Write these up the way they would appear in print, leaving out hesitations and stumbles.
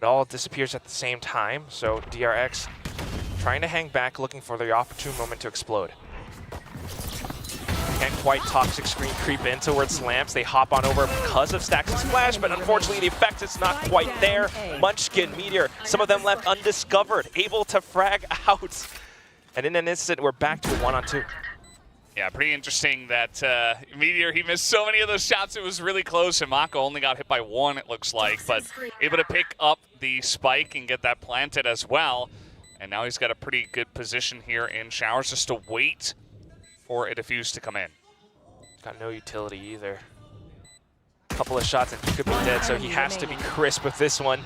It all disappears at the same time, so DRX trying to hang back, looking for the opportune moment to explode. Can't quite toxic screen creep in towards Lamps. They hop on over because of Stax' flash, but unfortunately the effect is not quite there. Munchkin, Meteor, some of them left undiscovered, able to frag out. And in an instant, we're back to a 1-on-2. Yeah, pretty interesting that Meteor, he missed so many of those shots. It was really close, and Mako only got hit by one, it looks like, but able to pick up the spike and get that planted as well. And now he's got a pretty good position here in Showers just to wait for a defuse to come in. Got no utility either. Couple of shots and he could be dead, so he has to be crisp with this one.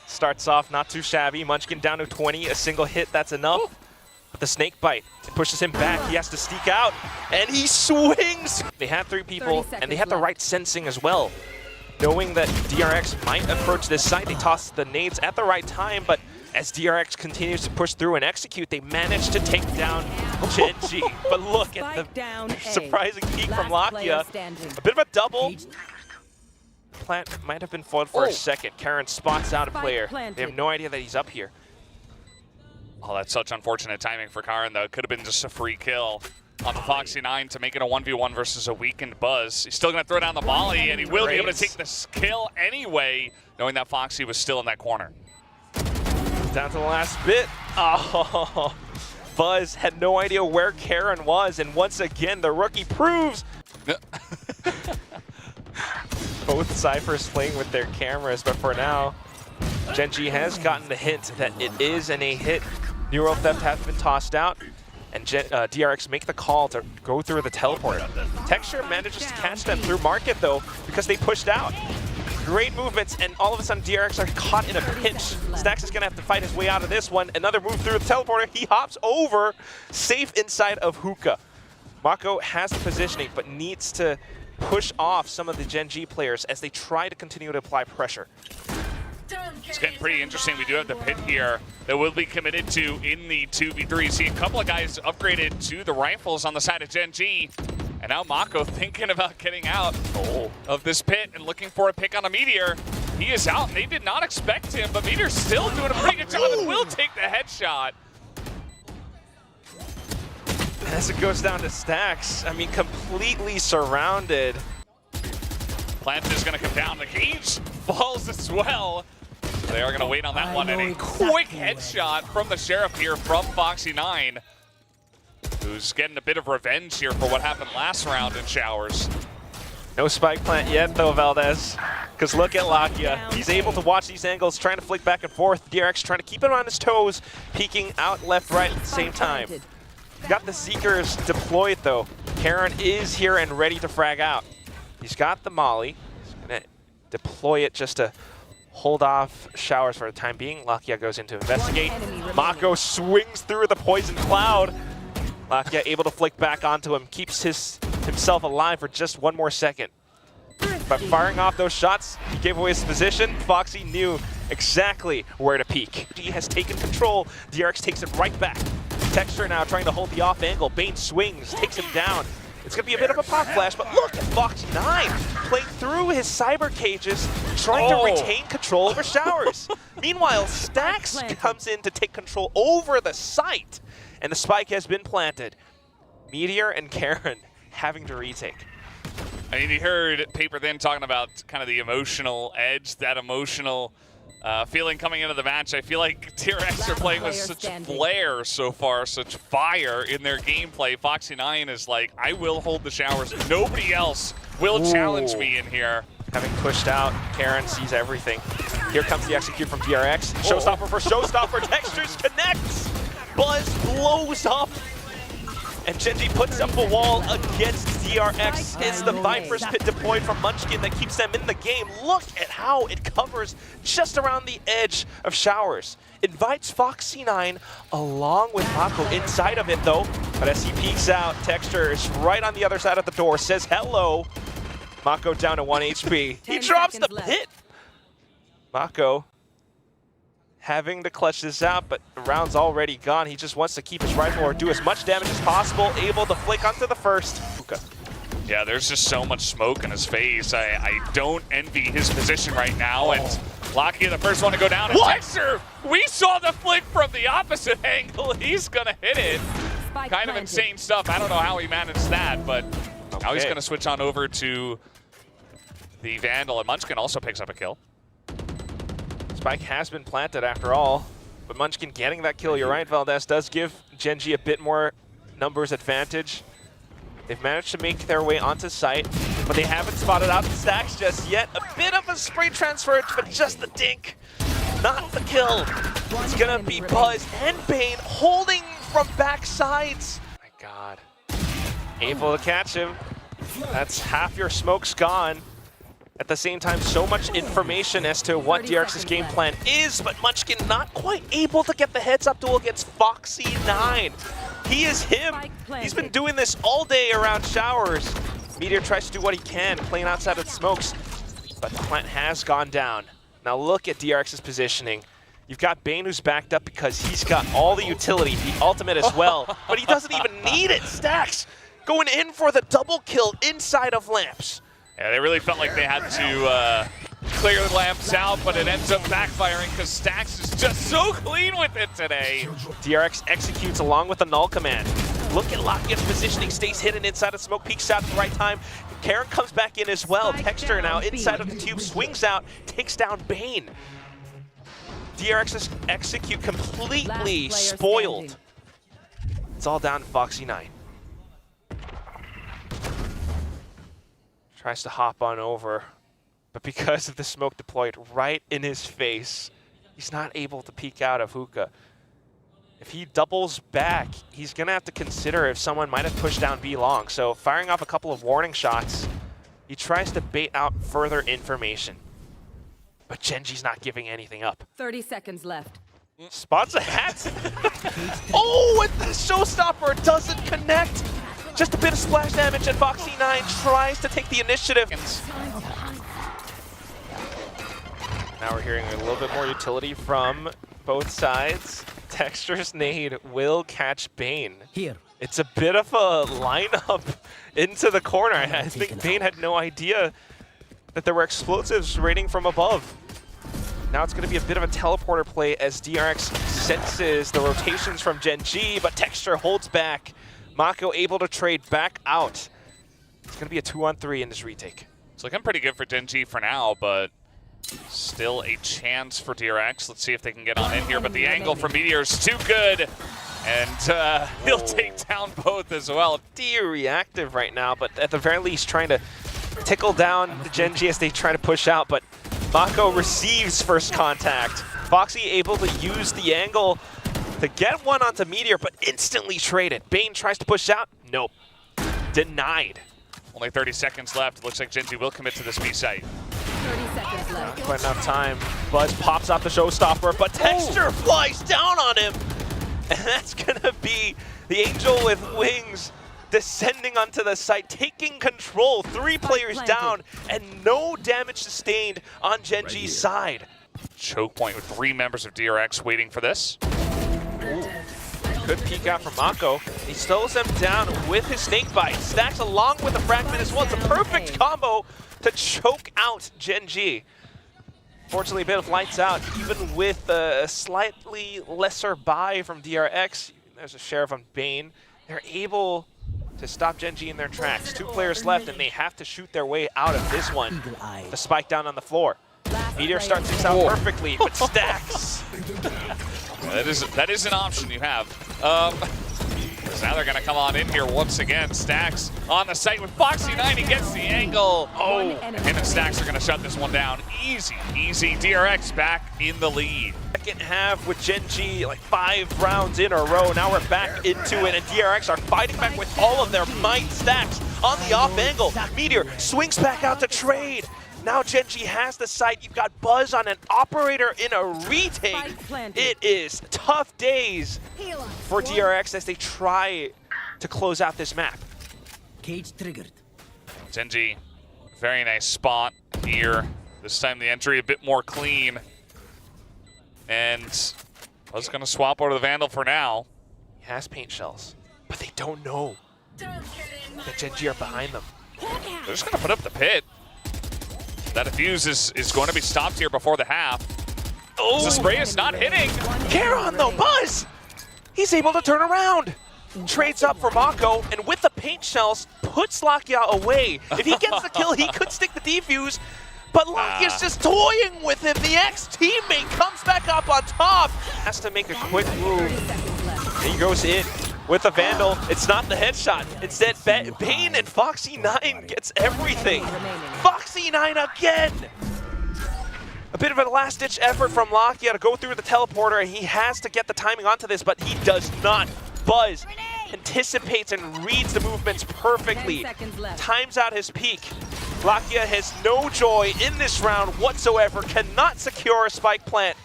Starts off not too shabby. Munchkin down to 20, a single hit, that's enough. But the snake bite, it pushes him back. He has to sneak out, and he swings! They have 3 people, and they have the right sensing as well. Knowing that DRX might approach this site, they toss the nades at the right time, but as DRX continues to push through and execute, they manage to take down Gen.G. But look at the surprising peek from Lakia. A bit of a double. Plant might have been foiled for a second. Karen spots out a player. They have no idea that he's up here. Oh, that's such unfortunate timing for Karen, though. It could have been just a free kill on the Foxy9 to make it a 1v1 versus a weakened Buzz. He's still going to throw down the volley, and he will be able to take this kill anyway, knowing that Foxy was still in that corner. Down to the last bit. Oh, Buzz had no idea where Karen was, and once again, the rookie proves. Both Cyphers playing with their cameras, but for now, Gen.G has gotten the hint that it is an A hit. Neural Theft has been tossed out, and DRX make the call to go through the teleporter. Texture manages to catch them through market though, because they pushed out. Great movements, and all of a sudden DRX are caught in a pinch. Stax is gonna have to fight his way out of this one. Another move through the teleporter, he hops over, safe inside of Hookah. Mako has the positioning, but needs to push off some of the Gen.G players as they try to continue to apply pressure. It's getting pretty interesting. We do have the pit here that will be committed to in the 2v3. See a couple of guys upgraded to the rifles on the side of Gen.G. And now Mako thinking about getting out of this pit and looking for a pick on a Meteor. He is out. They did not expect him, but Meteor's still doing a pretty good job and will take the headshot. As it goes down to Stax, I mean, completely surrounded. Plant is going to come down. The cage falls as well. They are going to wait on that one. And a quick headshot from the Sheriff here from Foxy9, who's getting a bit of revenge here for what happened last round in Showers. No spike plant yet, though, Valdez. Because look at Lakia. He's able to watch these angles, trying to flick back and forth. DRX trying to keep him on his toes, peeking out left, right at the same time. Got the Seekers deployed, though. Karen is here and ready to frag out. He's got the Molly. He's going to deploy it just to hold off Showers for the time being. Lakia goes in to investigate. Mako swings through the poison cloud. Lakia able to flick back onto him, keeps himself alive for just one more second. By firing off those shots, he gave away his position. Foxy knew exactly where to peek. He has taken control. DRX takes it right back. Texture now trying to hold the off angle. Bane swings, takes him down. It's going to be a bit of a pop flash, but look at Foxy9 playing through his cyber cages, trying to retain control over Showers. Meanwhile, Stax comes in to take control over the site, and the spike has been planted. Meteor and Karen having to retake. I mean, you heard Paper then talking about kind of the emotional edge, that emotional feeling coming into the match. I feel like DRX are playing with such flair so far, such fire in their gameplay. Foxy9 is like, I will hold the Showers. Nobody else will challenge me in here. Having pushed out, Karen sees everything. Here comes the execute from DRX. Showstopper for Showstopper. Textures connects. Buzz blows up. And Gen.G puts up a wall against DRX. It's the Viper's Pit deployed from Munchkin that keeps them in the game. Look at how it covers just around the edge of Showers. Invites Foxy9 along with Mako inside of it though. But as he peeks out, Texture is right on the other side of the door, says hello. Mako down to 1 HP. He drops the pit. Mako having to clutch this out, but the round's already gone. He just wants to keep his rifle or do as much damage as possible, able to flick onto the first. Yeah, there's just so much smoke in his face. I don't envy his position right now, and Locky, the first one to go down. And Texture, we saw the flick from the opposite angle. He's going to hit it. Kind of insane stuff. I don't know how he managed that, but now he's going to switch on over to the Vandal. And Munchkin also picks up a kill. Spike has been planted after all, but Munchkin getting that kill, you're right, Valdez, does give Gen.G a bit more numbers advantage. They've managed to make their way onto site, but they haven't spotted out the stacks just yet. A bit of a spray transfer, but just the dink, not the kill. It's gonna be Buzz and Bane holding from back sides. My God, able to catch him. That's half your smoke's gone. At the same time, so much information as to what DRX's game plan is, but Munchkin not quite able to get the heads-up duel against Foxy9. He is him. He's been doing this all day around showers. Meteor tries to do what he can, playing outside of the smokes, but the plant has gone down. Now look at DRX's positioning. You've got Bane who's backed up because he's got all the utility, the ultimate as well, but he doesn't even need it. Stacks going in for the double kill inside of Lamps. Yeah, they really felt like they had to clear the lamps out, but it ends up backfiring because Stax is just so clean with it today. DRX executes along with the null command. Look at Lockett's positioning, stays hidden inside of smoke, peeks out at the right time. Karen comes back in as well. Texture now inside of the tube, swings out, takes down Bane. DRX's execute completely spoiled. It's all down to Foxy9. Tries to hop on over, but because of the smoke deployed right in his face, he's not able to peek out of hookah. If he doubles back, he's gonna have to consider if someone might have pushed down B long. So firing off a couple of warning shots, he tries to bait out further information. But Gen.G's not giving anything up. 30 seconds left. Spots a hat. Oh, and the showstopper doesn't connect. Just a bit of splash damage, and Foxy9 tries to take the initiative. Now we're hearing a little bit more utility from both sides. Texture's nade will catch Bane. Here. It's a bit of a lineup into the corner. I think Bane had no idea that there were explosives raining from above. Now it's going to be a bit of a teleporter play as DRX senses the rotations from Gen.G, but Texture holds back. Mako able to trade back out. It's going to be a 2-on-3 in this retake. It's looking pretty good for Gen.G for now, but still a chance for DRX. Let's see if they can get on in here, but the angle from Meteor is too good. And he'll take down both as well. Reactive right now, but at the very least trying to tickle down the Gen.G as they try to push out, but Mako receives first contact. Foxy able to use the angle to get one onto Meteor, but instantly traded. Bane tries to push out. Nope. Denied. Only 30 seconds left. Looks like Gen.G will commit to this B site. 30 seconds left. Not quite enough time. Buzz pops out the showstopper, but Texture flies down on him. And that's going to be the Angel with wings descending onto the site, taking control. 3 players down, and no damage sustained on Gen.G's side. Choke point with 3 members of DRX waiting for this. Ooh. Good peek out from Mako. He slows them down with his snake bite. Stacks along with the fragment as well. It's a perfect combo to choke out Gen.G. Fortunately, a bit of lights out, even with a slightly lesser buy from DRX. There's a sheriff on Bane. They're able to stop Gen.G in their tracks. 2 players left, and they have to shoot their way out of this one. The spike down on the floor. Meteor starts this out perfectly, but Stacks. That is an option you have. So now they're going to come on in here once again. Stacks on the site with Foxy9. He gets the angle. Oh, and him and Stacks are going to shut this one down. Easy, easy. DRX back in the lead. Second half with Gen.G, like 5 rounds in a row. Now we're back into it, and DRX are fighting back with all of their might. Stacks on the off angle. Meteor swings back out to trade. Now Gen.G has the site. You've got Buzz on an operator in a retake. It is tough days for DRX as they try to close out this map. Cage triggered. Gen.G, very nice spot here. This time the entry a bit more clean. And Buzz gonna swap over to the Vandal for now. He has paint shells, but they don't know that Gen.G are behind them. They're just gonna put up the pit. That defuse is going to be stopped here before the half. Oh, The spray is not hitting. Caron though, Buzz! He's able to turn around. Trades up for Mako, and with the paint shells, puts Lakia away. If he gets the kill, he could stick the defuse, but Lakia's just toying with him. The ex-teammate comes back up on top. Has to make a quick move. He goes in with the Vandal. It's not the headshot. Instead, Bane and Foxy9 gets everything. Foxy9 again! A bit of a last-ditch effort from Lakia to go through the teleporter, and he has to get the timing onto this, but he does not. Buzz anticipates and reads the movements perfectly. Times out his peak. Lakia has no joy in this round whatsoever, cannot secure a spike plant.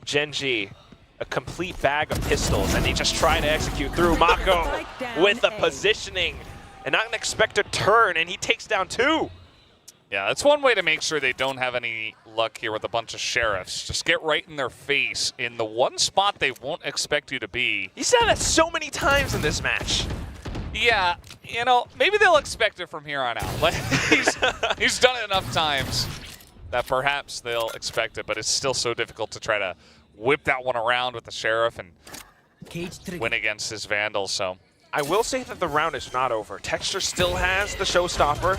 Gen.G, a complete bag of pistols, and they just try to execute through Mako with the positioning. And not an expected turn, and he takes down 2. Yeah, that's one way to make sure they don't have any luck here with a bunch of sheriffs. Just get right in their face in the one spot they won't expect you to be. He said that so many times in this match. Yeah, you know, maybe they'll expect it from here on out. Like, he's done it enough times that perhaps they'll expect it, but it's still so difficult to try to whip that one around with the sheriff and win against his Vandal, so. I will say that the round is not over. Texture still has the showstopper.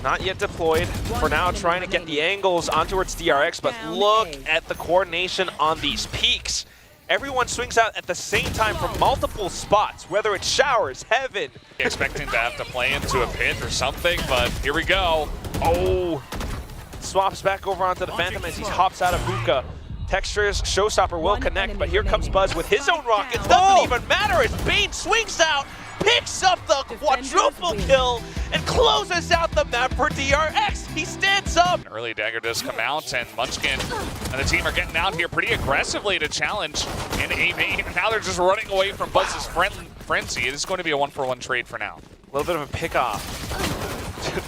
Not yet deployed. For now, trying to get the angles on towards DRX, but look at the coordination on these peaks. Everyone swings out at the same time from multiple spots, whether it's showers, heaven. Expecting to have to play into a pit or something, but here we go. Oh, swaps back over onto the Phantom as he hops out of hookah. Texture's showstopper will connect, but here comes Buzz with his own rockets. Doesn't even matter as Bane swings out, picks up the quadruple kill, and closes out the map for DRX. He stands up. An early dagger does come out, and Munchkin and the team are getting out here pretty aggressively to challenge in A main. Now they're just running away from Buzz's frenzy. It is going to be a 1-for-1 trade for now. A little bit of a pick-off.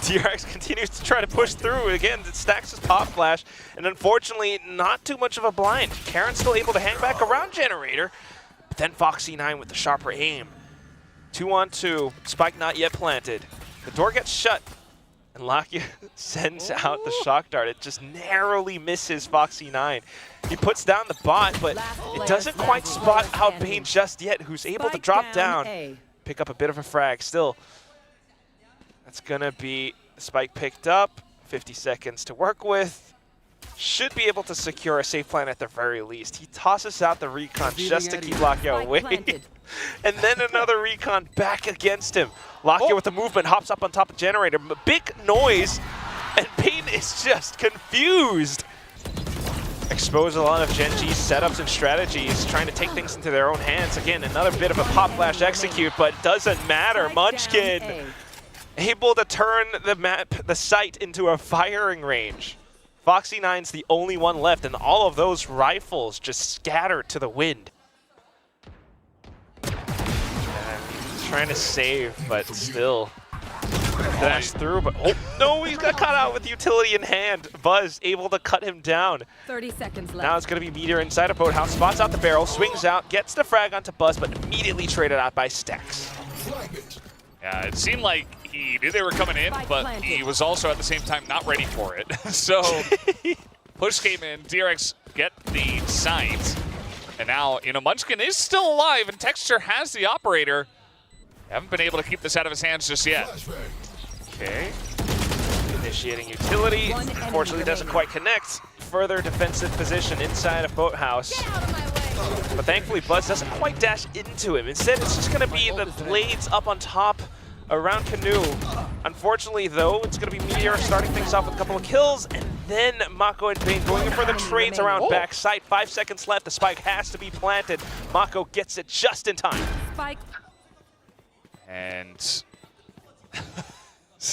DRX continues to try to push through. Again, it stacks his pop flash, and unfortunately, not too much of a blind. Karen's still able to hang back around Generator, but then Foxy9 with the sharper aim. 2-on-2, spike not yet planted. The door gets shut, and Lakia sends out the shock dart. It just narrowly misses Foxy9. He puts down the bot, but it doesn't quite spot out Bane just yet, who's able to drop down, pick up a bit of a frag. Still, that's gonna be spike picked up, 50 seconds to work with. Should be able to secure a safe plant at the very least. He tosses out the recon just to keep Lakia away. And then another recon back against him. Lakia with the movement hops up on top of Generator. Big noise, and Bane is just confused. Expose a lot of Gen.G's setups and strategies, trying to take things into their own hands. Again, another bit of a pop flash execute, but doesn't matter. Munchkin able to turn the site into a firing range. Foxy9's the only one left, and all of those rifles just scattered to the wind. Trying to save, but still dash through. But oh no, he's got caught out with utility in hand. Buzz able to cut him down. 30 seconds left. Now it's going to be Meteor inside of Boathouse. Spots out the barrel, swings out, gets the frag onto Buzz, but immediately traded out by Stacks. Yeah, it seemed like he knew they were coming in, but he was also at the same time not ready for it. So push came in, DRX get the site, and now, you know, Munchkin is still alive, and Texture has the operator. Haven't been able to keep this out of his hands just yet. Okay. Initiating utility. Unfortunately, doesn't quite connect. Further defensive position inside of Boathouse. But thankfully, Buzz doesn't quite dash into him. Instead, it's just going to be the blades up on top around Canoe. Unfortunately, though, it's going to be Meteor starting things off with a couple of kills, and then Mako and Bane going in for the trades around backside. 5 seconds left. The spike has to be planted. Mako gets it just in time. Spike. And this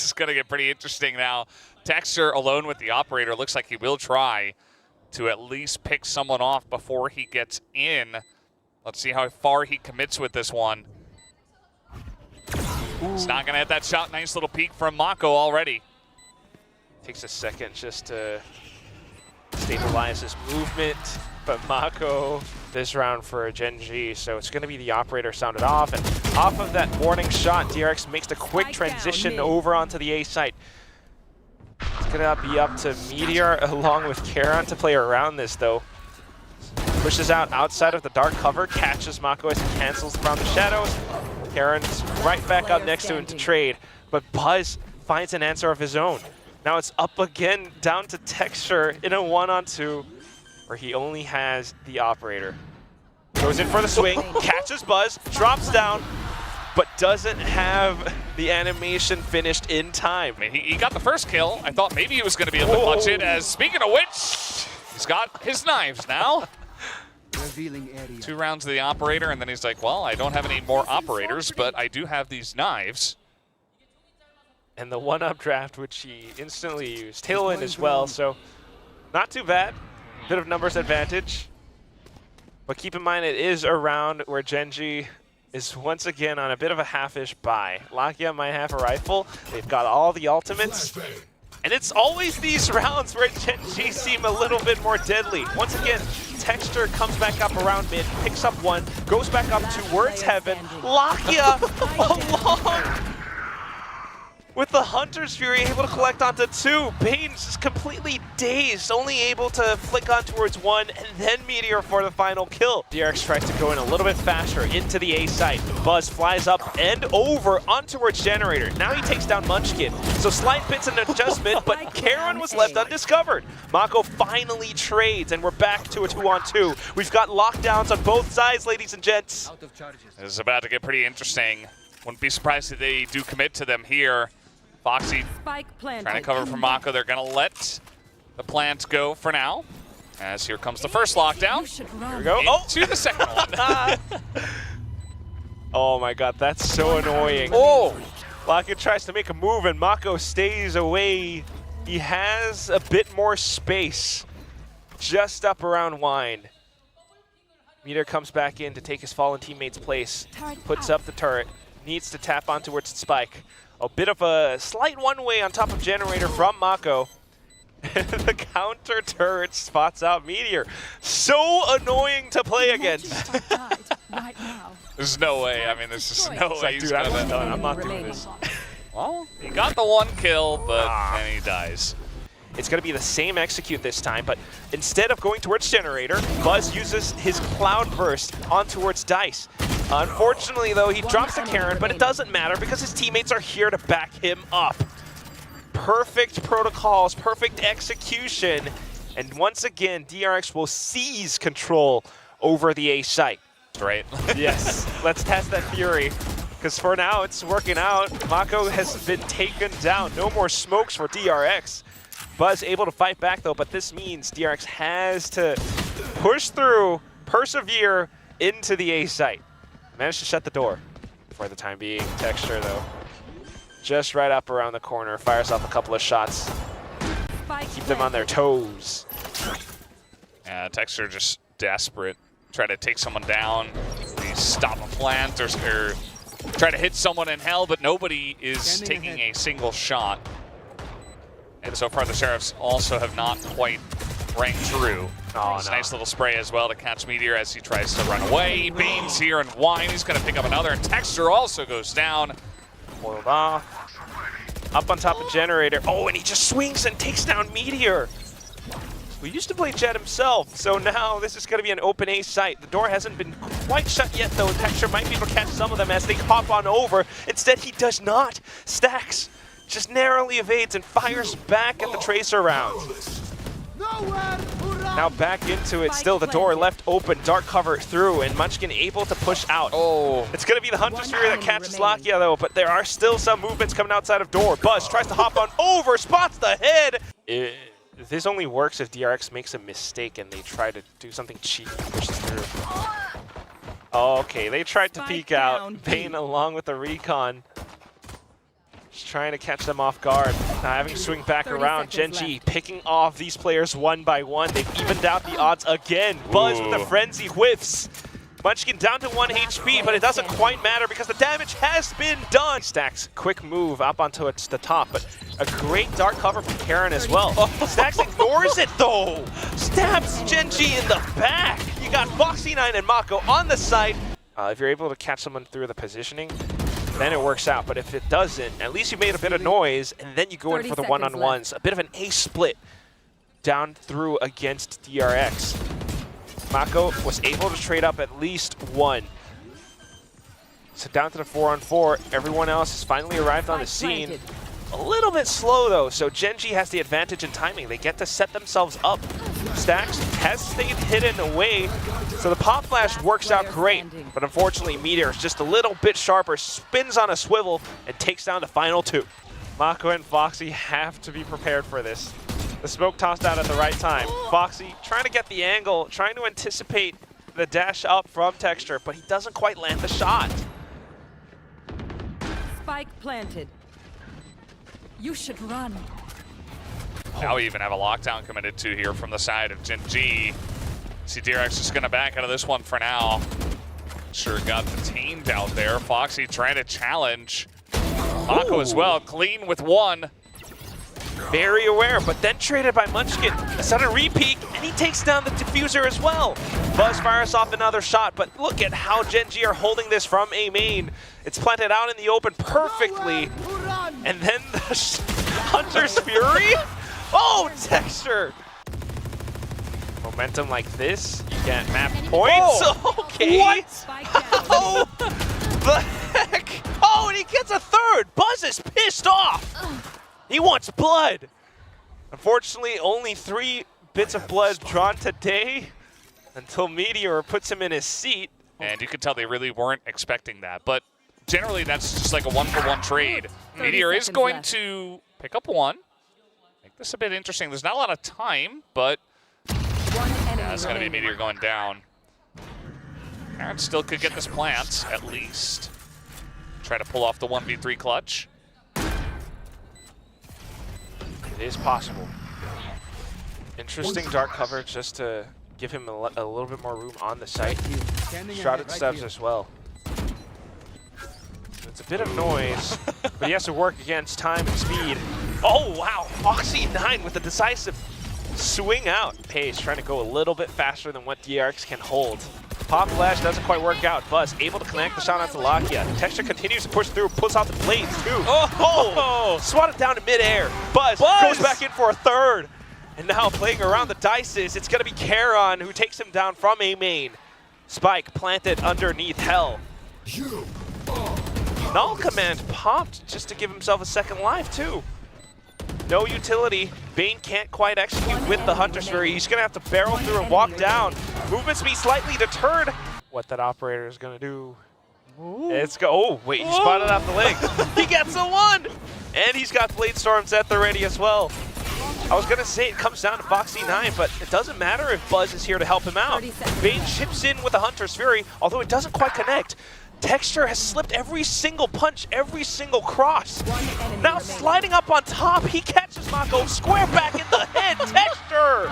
is going to get pretty interesting now. Texture alone with the operator. Looks like he will try to at least pick someone off before he gets in. Let's see how far he commits with this one. He's not going to hit that shot. Nice little peek from Mako already. Takes a second just to stabilize his movement. But Mako this round for Gen.G, so it's going to be the operator sounded off, and off of that warning shot, DRX makes the quick transition over onto the A site. gonna be up to Meteor along with Karon to play around this though. Pushes out outside of the dark cover, catches Mako as he cancels around the shadows. Karon's right back up next to him to trade, but Buzz finds an answer of his own. Now it's up again, down to Texture in a 1-on-2, where he only has the operator. Goes in for the swing, catches Buzz, drops down, but doesn't have the animation finished in time. I mean, he got the first kill. I thought maybe he was going to be able to clutch it, as speaking of which, he's got his knives now. Revealing area. 2 rounds of the operator, and then he's like, well, I don't have any more operators, but I do have these knives. And the 1-up draft, which he instantly used. Tailwind as well, so not too bad. Bit of numbers advantage. But keep in mind, it is a round where Gen.G is once again on a bit of a half-ish buy. Lakia might have a rifle. They've got all the ultimates. And it's always these rounds where Gen.G seem a little bit more deadly. Once again, Texture comes back up around mid, picks up 1, goes back up towards heaven. Lakia along with the Hunter's Fury, able to collect onto 2. Bane's just completely dazed, only able to flick on towards 1, and then Meteor for the final kill. DRX tries to go in a little bit faster into the A site. Buzz flies up and over on towards Generator. Now he takes down Munchkin. So slight bits of adjustment, but Karon was left undiscovered. Mako finally trades, and we're back to a 2-on-2. We've got lockdowns on both sides, ladies and gents. Out of charges. This is about to get pretty interesting. Wouldn't be surprised if they do commit to them here. Foxy Spike planted. trying to cover from Mako. They're going to let the plant go for now. As here comes the first lockdown. Here we go. Into the second one. Oh my god, that's so annoying. Oh! Lakia tries to make a move and Mako stays away. He has a bit more space just up around Wine. Meteor comes back in to take his fallen teammate's place. Puts up the turret. Needs to tap on towards Spike. A bit of a slight one-way on top of Generator from Mako. The counter turret spots out Meteor. So annoying to play against. Right now. There's no way. I mean, there's just no way Like, he's dude, gonna... I'm not doing this. Well, he got the 1 kill, but then he dies. It's going to be the same execute this time, but instead of going towards Generator, Buzz uses his Cloud Burst on towards Dice. Unfortunately, though, he drops to Karon, but it doesn't matter because his teammates are here to back him up. Perfect protocols, perfect execution, and once again, DRX will seize control over the A site. Right? Yes, let's test that Fury, because for now, it's working out. Mako has been taken down. No more smokes for DRX. Buzz able to fight back, though, but this means DRX has to push through, persevere into the A site. Managed to shut the door for the time being. Texture, though, just right up around the corner, fires off a couple of shots. Keep them on their toes. Yeah, Texture just desperate. Try to take someone down. They stop a plant or try to hit someone in hell, but nobody is taking a single shot. And so far, the Sheriffs also have not quite rang true. Oh, It's a no. nice little spray as well to catch Meteor as he tries to run away. Bane's here and Wine. He's going to pick up another, and Texture also goes down. Boiled off. Up on top of Generator. Oh, and he just swings and takes down Meteor. We used to play Jet himself, so now this is going to be an open A site. The door hasn't been quite shut yet, though. Texture might be able to catch some of them as they hop on over. Instead, he does not. Stacks just narrowly evades and fires back at the Tracer rounds. Now back into it, still the door left open, dark cover through, and Munchkin able to push out. Oh. It's going to be the Hunter's Fury that catches Lakia, though, but there are still some movements coming outside of door. Buzz tries to hop on over, spots the head. This only works if DRX makes a mistake and they try to do something cheap and push through. Okay, they tried to peek out. Bane along with the recon. Just trying to catch them off guard. Now having to swing back around. Gen.G picking off these players one by one. They've evened out the odds again. Buzz with the frenzy whiffs. Munchkin down to 1 HP, but it doesn't quite matter because the damage has been done. Stacks, quick move up onto the top, but a great dark cover from Karon as well. Stacks ignores it though. Stabs Gen.G in the back. You got Foxy9 and Mako on the side. If you're able to catch someone through the positioning, then it works out. But if it doesn't, at least you made a bit of noise, and then you go in 30 for the seconds one-on-ones. A bit of an ace split down through against DRX. Mako was able to trade up at least one. So down to the 4-on-4. Everyone else has finally arrived on the scene. A little bit slow though, so Gen.G has the advantage in timing. They get to set themselves up. Stacks has stayed hidden away, so the pop flash works out great. But unfortunately, Meteor is just a little bit sharper, spins on a swivel, and takes down the final two. Mako and Foxy have to be prepared for this. The smoke tossed out at the right time. Foxy trying to get the angle, trying to anticipate the dash up from Texture, but he doesn't quite land the shot. Spike planted. You should run. Now we even have a lockdown committed to here from the side of Gen.G. See DRX just gonna back out of this one for now. Sure got detained out there. Foxy trying to challenge Mako as well, clean with one. Very aware, but then traded by Munchkin. A sudden repeat, and he takes down the diffuser as well. Buzz fires off another shot, but look at how Gen.G are holding this from A main. It's planted out in the open perfectly. And then the Hunter's Fury? Oh, Texture! Momentum like this, you get map points. Oh, okay. What? Spike down. Oh, the heck? Oh, and he gets a third. Buzz is pissed off. He wants blood. Unfortunately, only 3 bits of blood drawn today until Meteor puts him in his seat. And you can tell they really weren't expecting that. But generally, that's just like a 1-for-1 trade. Meteor is going to pick up one. Make this a bit interesting. There's not a lot of time, but yeah, it's going to be Meteor going down. Aaron still could get this plant, at least. Try to pull off the 1v3 clutch. It is possible. Interesting dark coverage just to give him a little bit more room on the site. Shrouded subs as well. It's a bit of noise, but he has to work against time and speed. Oh wow, Foxy 9 with a decisive swing out. Pace trying to go a little bit faster than what DRX can hold. Pop flash doesn't quite work out. Buzz able to connect the shot onto Lakia. Texture continues to push through, pulls out the blades too. Oh! Swatted down in midair. Buzz goes back in for a third. And now playing around the dices, it's gonna be Karon who takes him down from A main. Spike planted underneath Hell. Null command popped just to give himself a second life too. No utility. Bane can't quite execute with the Hunter's Fury. He's gonna have to barrel through and walk down. Movement speed slightly deterred. What that operator is gonna do. It's go. Oh wait, he spotted out the leg. He gets a 1, and he's got Blade Storms at the ready as well. I was gonna say it comes down to Foxy 9, but it doesn't matter if Buzz is here to help him out. Bane chips in with the Hunter's Fury, although it doesn't quite connect. Texture has slipped every single punch, every single cross. Now sliding up on top, he catches Mako square back in the head. Texture!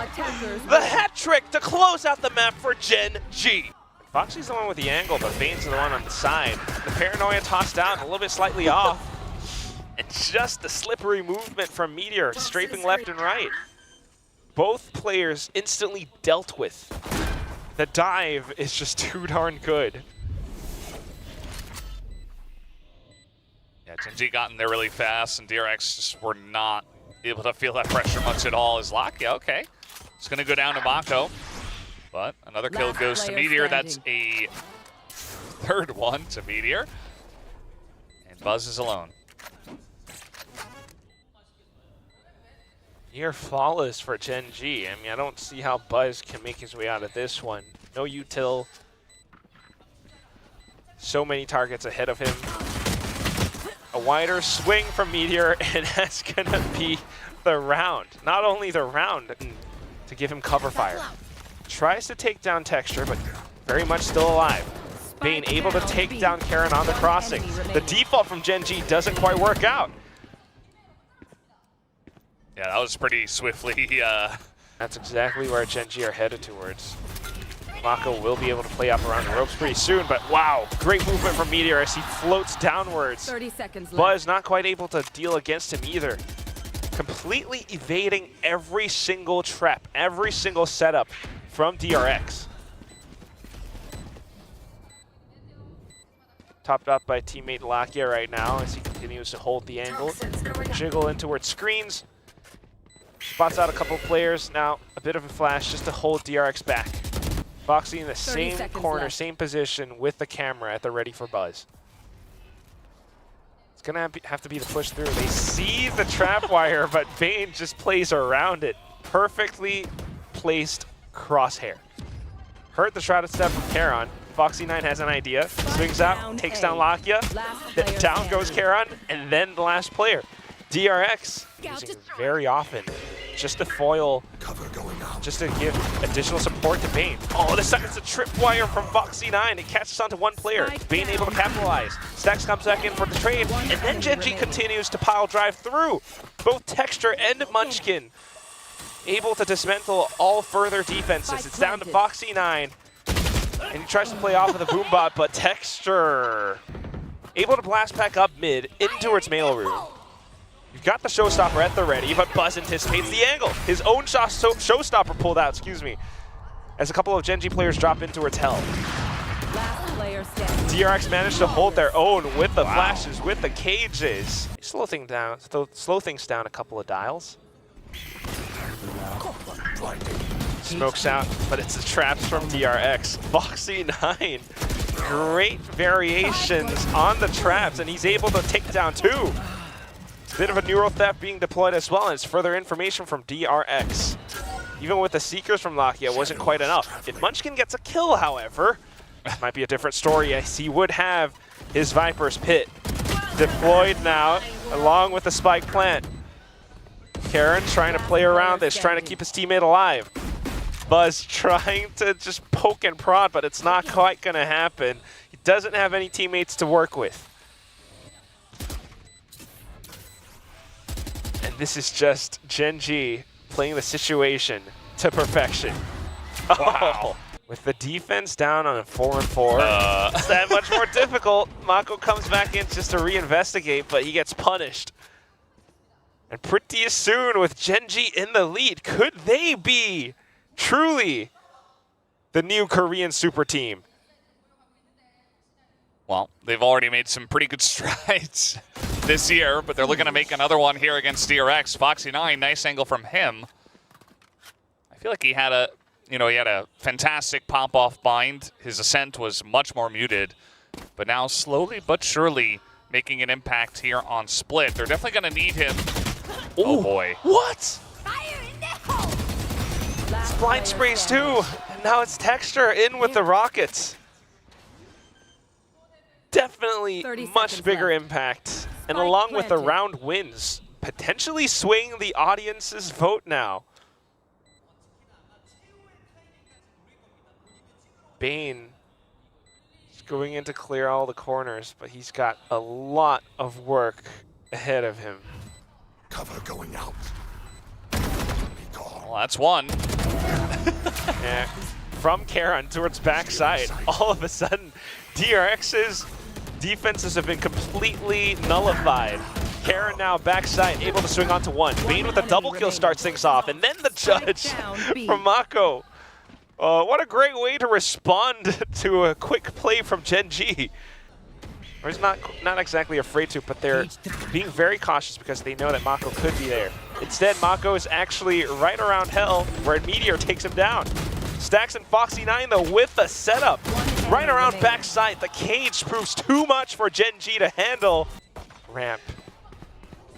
The hat trick to close out the map for Gen.G. Foxy's the one with the angle, but Bane's the one on the side. The paranoia tossed out, a little bit slightly off. And just the slippery movement from Meteor, strafing left and right. Both players instantly dealt with. The dive is just too darn good. Yeah, Gen.G got in there really fast, and DRX just were not able to feel that pressure much at all. Is Lakia, okay. It's going to go down to Mako. But another kill goes to Meteor. That's a third one to Meteor. And Buzz is alone. Near flawless for Gen.G. I mean, I don't see how Buzz can make his way out of this one. No util. So many targets ahead of him. A wider swing from Meteor, and that's gonna be the round. Not only the round, to give him cover fire. Tries to take down Texture, but very much still alive. Bane able to take down Karon on the crossing. The default from Gen.G doesn't quite work out. Yeah, that was pretty swiftly. That's exactly where Gen.G are headed towards. Mako will be able to play up around the ropes pretty soon, but wow, great movement from Meteor as he floats downwards. 30 seconds left. Buzz not quite able to deal against him either. Completely evading every single trap, every single setup from DRX. topped up by teammate Lakia right now as he continues to hold the angle. Jiggle in towards screens. Spots out a couple players. Now, a bit of a flash just to hold DRX back. Foxy in the same corner, same position with the camera at the ready for buzz. It's going to have to be the push through. They see the trap wire, but Bane just plays around it. Perfectly placed crosshair. Heard the shrouded step from Karon. Foxy9 has an idea. Swings out, takes down Lakia. Then down goes Karon, and then the last player. DRX using it very often just to foil, just to give additional support to Bane. Oh, the second's a tripwire from Foxy9. It catches onto one player. Bane able to capitalize. Stacks comes back in for the trade, and then Gen.G continues to pile drive through. Both Texture and Munchkin able to dismantle all further defenses. It's down to Foxy9, and he tries to play off of the Boombot, but Texture able to blast back up mid in towards mail room. You've got the showstopper at the ready, but Buzz anticipates the angle. His own showstopper pulled out, excuse me, as a couple of Gen.G players drop in towards hell. DRX managed to hold their own with the flashes, with the cages. Slow things down a couple of dials. Smokes out, but it's the traps from DRX. Foxy9, great variations on the traps, and he's able to take down two. Bit of a neural theft being deployed as well, and it's further information from DRX. Even with the Seekers from Lakia, it wasn't quite enough. If Munchkin gets a kill, however, this might be a different story, as he would have his Viper's Pit deployed now, along with the spike plant. Karon trying to play around this, trying to keep his teammate alive. Buzz trying to just poke and prod, but it's not quite going to happen. He doesn't have any teammates to work with. And this is just Gen.G playing the situation to perfection. Wow. Oh, with the defense down on a 4-on-4, it's that much more difficult. Mako comes back in just to reinvestigate, but he gets punished. And pretty soon with Gen.G in the lead, could they be truly the new Korean super team? Well, they've already made some pretty good strides this year, but they're looking to make another one here against DRX. Foxy9, nice angle from him. I feel like he had a, he had a fantastic pop-off bind. His ascent was much more muted, but now slowly but surely making an impact here on Split. They're definitely going to need him. Ooh, oh boy. What? It's blind sprays too, and now it's Texture in with the rockets. Definitely much bigger impact, and along with the round wins, potentially swaying the audience's vote now. Bane is going in to clear all the corners, but he's got a lot of work ahead of him. Cover going out. Well, that's one. Yeah. From Karon towards backside, all of a sudden, DRX's defenses have been completely nullified. Karon now backside, able to swing onto one. Bane with a double kill starts things off, and then the judge from Mako. What a great way to respond to a quick play from Gen.G. Or he's not exactly afraid to, but they're being very cautious because they know that Mako could be there. Instead, Mako is actually right around hell, where Meteor takes him down. Stacks and Foxy9 though with the setup. Right around backside, the cage proves too much for Gen.G to handle. Ramp.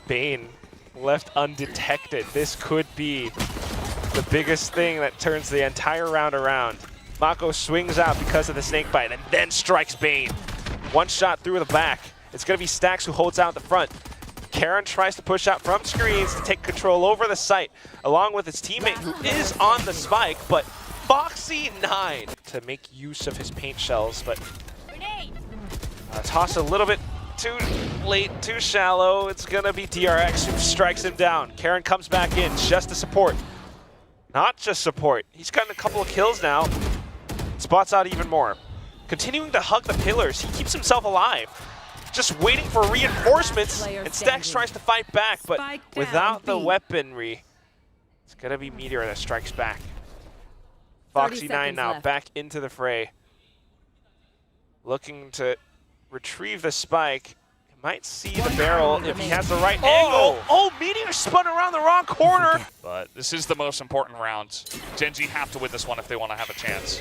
Bane left undetected. This could be the biggest thing that turns the entire round around. Mako swings out because of the snake bite and then strikes Bane. One shot through the back. It's going to be Stacks who holds out the front. Karon tries to push out from screens to take control over the site, along with his teammate who is on the spike, but Foxy9 to make use of his paint shells, but toss a little bit too late, too shallow. It's going to be DRX who strikes him down. Karon comes back in just to support. Not just support. He's gotten a couple of kills now. Spots out even more. Continuing to hug the pillars, he keeps himself alive. Just waiting for reinforcements, and Stacks tries to fight back, but without the weaponry, it's going to be Meteor that strikes back. Foxy9 now back into the fray. Looking to retrieve the spike. Might see the barrel if he has the right angle. Oh, Meteor spun around the wrong corner. But this is the most important round. Gen.G have to win this one if they want to have a chance.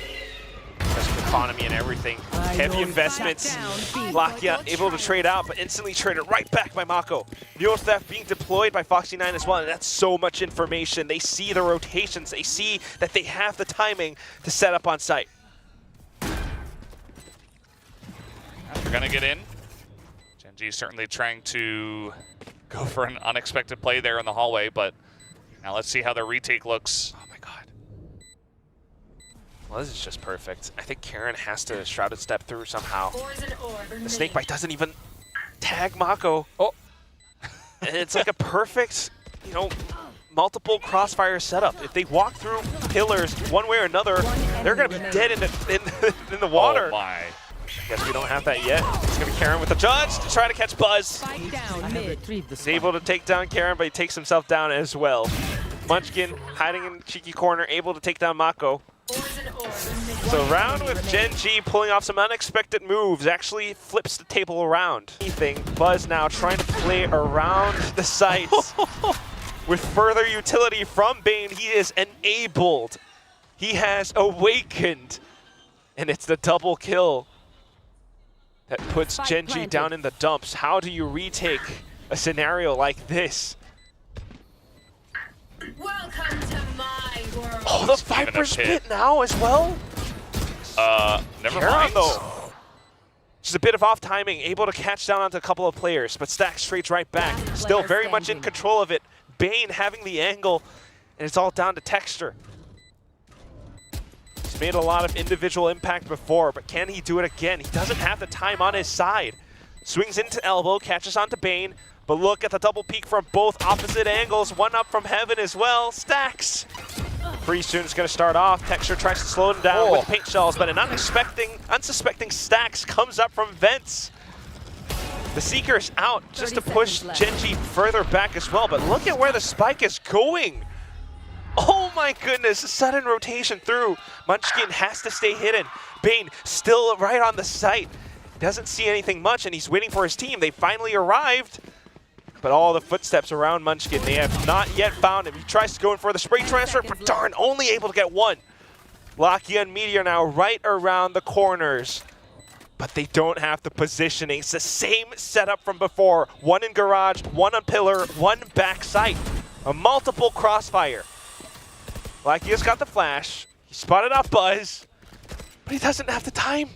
Economy and everything. Heavy investments. Lakia able to trade out, but instantly traded right back by Mako. Mule Theft being deployed by Foxy9 as well, and that's so much information. They see the rotations. They see that they have the timing to set up on site. They're going to get in. Gen.G certainly trying to go for an unexpected play there in the hallway, but now let's see how their retake looks. Oh my god. Well, this is just perfect. I think Karen has to Shrouded Step through somehow. The Snakebite doesn't even tag Mako. Oh. And it's like a perfect, you know, multiple crossfire setup. If they walk through pillars one way or another, they're going to be dead in the water. Oh my. Guess we don't have that yet. It's going to be Karen with the judge to try to catch Buzz. Spike down mid. He's able to take down Karen, but he takes himself down as well. Munchkin hiding in the cheeky corner, able to take down Mako. So round with Gen.G pulling off some unexpected moves, actually flips the table around. Buzz now trying to play around the sites. With further utility from Bane, he is enabled. He has awakened. And it's the double kill that puts Gen.G down in the dumps. How do you retake a scenario like this? Welcome to my world. Oh, the Viper's pit now as well? Never Karen, mind. though. Just a bit of off timing, able to catch down onto a couple of players, but Stacks trades right back. Still very much in control of it. Bane having the angle, and it's all down to texture. He's made a lot of individual impact before, but can he do it again? He doesn't have the time on his side. Swings into elbow, catches onto Bane, but look at the double peek from both opposite angles. One up from heaven as well. Stacks. Pretty soon it's going to start off. Texture tries to slow him down with paint shells, but an unsuspecting Stacks comes up from vents. The Seeker's out just to push Gen.G further back as well, but look at where the spike is going. Oh my goodness, a sudden rotation through. Munchkin has to stay hidden. Bane still right on the site. Doesn't see anything much, and he's waiting for his team. They finally arrived. But all the footsteps around Munchkin, they have not yet found him. He tries to go in for the spray transfer, but darn, only able to get one. Lakia and Meteor now right around the corners. But they don't have the positioning. It's the same setup from before. One in garage, one on pillar, one back site. A multiple crossfire. Lakia's got the flash. He spotted off Buzz, but he doesn't have the time.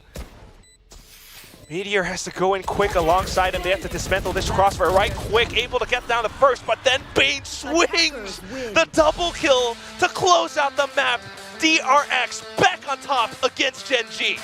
Meteor has to go in quick alongside him. They have to dismantle this crossfire right quick, able to get down the first, but then Bane swings the double kill to close out the map. DRX back on top against Gen.G.